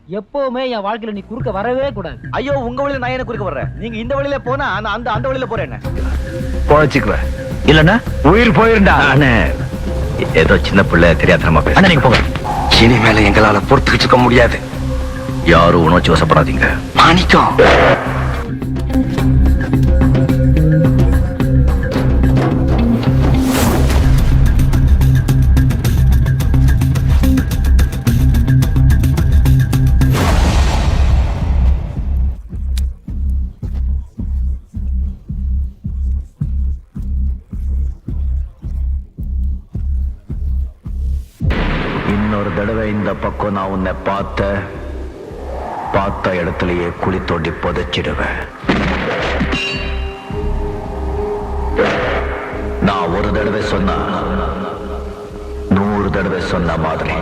எப்பவுமே என் வாழ்க்கையில நீ குறுக்க வரவே கூடாது. ஐயோ, உங்க வழியில நான் என்ன குறுக்க வர்றேன்? நீங்க இந்த வழியில போனா நான் அந்த வழியில போறேன். என்ன பொழைச்சுக்குவேன், இல்லன்னா உயிர் போயிருந்தா. ஏதோ சின்ன பிள்ளை தெரியாதனமா பேச. நீங்க போங்க. இனிமேல எங்களால பொறுத்துக்கிட்டு இருக்க முடியாது. யாரும் உணர்ச்சி வசப்படாதீங்க. மாணிக்கம், இன்னொரு தடவை இந்த பக்கம் நான் உன்னை பார்த்த இடத்துலயே குழி தோண்டி புதைச்சிடுவேன். நான் ஒரு தடவை சொன்னா 100 தடவை சொன்ன மாதிரி.